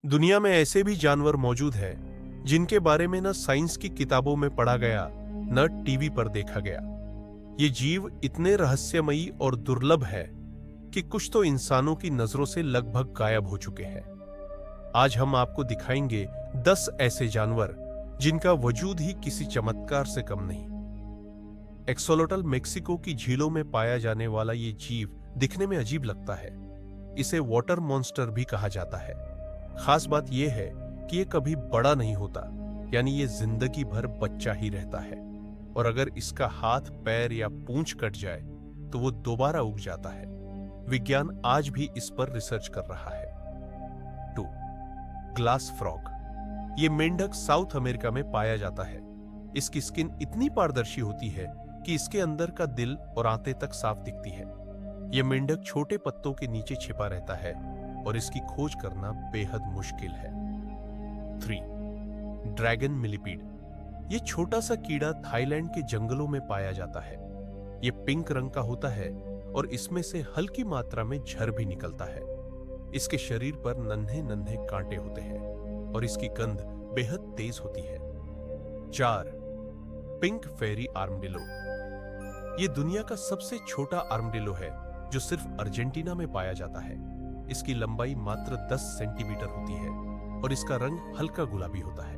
दुनिया में ऐसे भी जानवर मौजूद हैं जिनके बारे में न साइंस की किताबों में पढ़ा गया न टीवी पर देखा गया। ये जीव इतने रहस्यमयी और दुर्लभ है कि कुछ तो इंसानों की नजरों से लगभग गायब हो चुके हैं। आज हम आपको दिखाएंगे 10 ऐसे जानवर जिनका वजूद ही किसी चमत्कार से कम नहीं। एक्सोलोटल मेक्सिको की झीलों में पाया जाने वाला ये जीव दिखने में अजीब लगता है। इसे वाटर मॉन्स्टर भी कहा जाता है। खास बात यह है कि यह कभी बड़ा नहीं होता, यानी ये जिंदगी भर बच्चा ही रहता है। और अगर इसका हाथ, पैर या पूंछ कट जाए तो वो दोबारा उग जाता है। विज्ञान आज भी इस पर रिसर्च कर रहा है। 2. Glass frog. ये मेंढक साउथ अमेरिका में पाया जाता है। इसकी स्किन इतनी पारदर्शी होती है कि इसके अंदर का दिल और आंतें तक साफ दिखती है। यह मेंढक छोटे पत्तों के नीचे छिपा रहता है और इसकी खोज करना बेहद मुश्किल है। 3. Dragon millipede. यह छोटा सा कीड़ा थाईलैंड के जंगलों में पाया जाता है। यह पिंक रंग का होता है और इसमें से हल्की मात्रा में झर भी निकलता है। इसके शरीर पर नन्हे नन्हे कांटे होते हैं और इसकी गंध बेहद तेज होती है। 4. पिंक फेरी आर्मडिलो। यह दुनिया का सबसे छोटा आर्मडिलो है जो सिर्फ अर्जेंटीना में पाया जाता है। इसकी लंबाई मात्र 10 सेंटीमीटर होती है और इसका रंग हल्का गुलाबी होता है।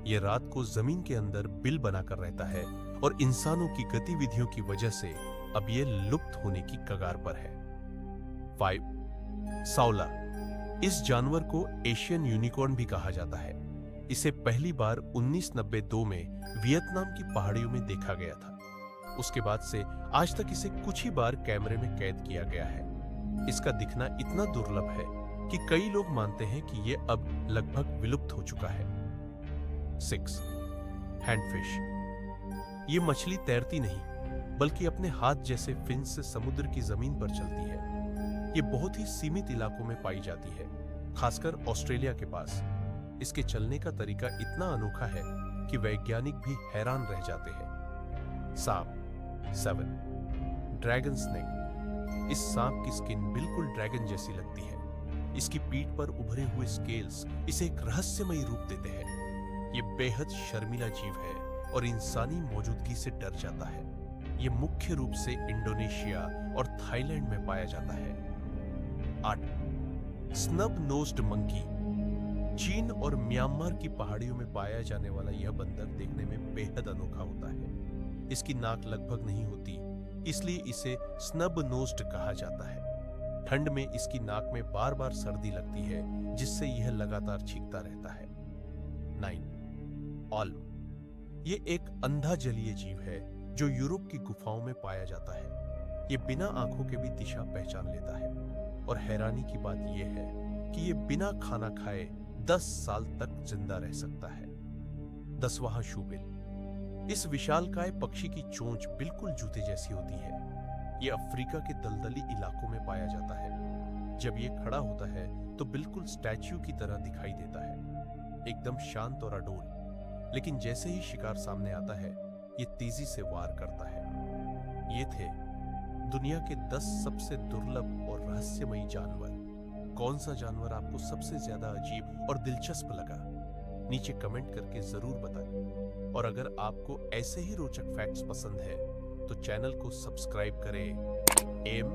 यह रात को जमीन के अंदर बिल बनाकर रहता है और इंसानों की गतिविधियों की वजह से अब यह लुप्त होने की कगार पर है। 5. साउला। इस जानवर को एशियन यूनिकॉर्न भी कहा जाता है। इसे पहली बार 1992 में वियतनाम की पहाड़ियों में देखा गया था। उसके बाद से आज तक इसे कुछ ही बार कैमरे में कैद किया गया है। इसका दिखना इतना दुर्लभ है कि कई लोग मानते हैं कि यह अब लगभग विलुप्त हो चुका है। 6. हैंडफिश। ये मछली तैरती नहीं बल्कि अपने हाथ जैसे फिन से समुद्र की जमीन पर चलती है। ये बहुत ही सीमित इलाकों में पाई जाती है, खासकर ऑस्ट्रेलिया के पास। इसके चलने का तरीका इतना अनोखा है कि वैज्ञानिक भी हैरान रह जाते हैं। सांप। 7. Dragon snake. इस सांप की स्किन बिल्कुल ड्रैगन जैसी लगती है। इसकी पीठ पर उभरे हुए स्केल्स इसे एक रहस्यमयी रूप देते हैं। यह बेहद शर्मीला जीव है और इंसानी मौजूदगी से डर जाता है। यह मुख्य रूप से इंडोनेशिया और थाईलैंड में पाया जाता है। 8. Snub nosed monkey. चीन और म्यांमार की पहाड़ियों में पाया जाने वाला यह बंदर देखने में बेहद अनोखा होता है। इसकी नाक लगभग नहीं होती, इसलिए इसे स्नब नोज्ड कहा जाता है। ठंड में इसकी नाक में बार बार सर्दी लगती है, जिससे यह लगातार छींकता रहता है। 9. ऑल्म। ये एक अंधा जलीय जीव है जो यूरोप की गुफाओं में पाया जाता है। ये बिना आंखों के भी दिशा पहचान लेता है और हैरानी की बात यह है कि ये बिना खाना खाए 10 साल तक जिंदा रह सकता है। 10वां शूबिल। इस विशालकाय पक्षी की चोंच बिल्कुल जूते जैसी होती है। यह अफ्रीका के दलदली इलाकों में पाया जाता है। जब यह खड़ा होता है तो बिल्कुल स्टैच्यू की तरह दिखाई देता है, एकदम शांत और अडोल। लेकिन जैसे ही शिकार सामने आता है, यह तेजी से वार करता है। ये थे दुनिया के 10 सबसे दुर्लभ और रहस्यमयी जानवर। कौन सा जानवर आपको सबसे ज्यादा अजीब और दिलचस्प लगा? नीचे कमेंट करके जरूर बताएं। और अगर आपको ऐसे ही रोचक फैक्ट्स पसंद है तो चैनल को सब्सक्राइब करें। एम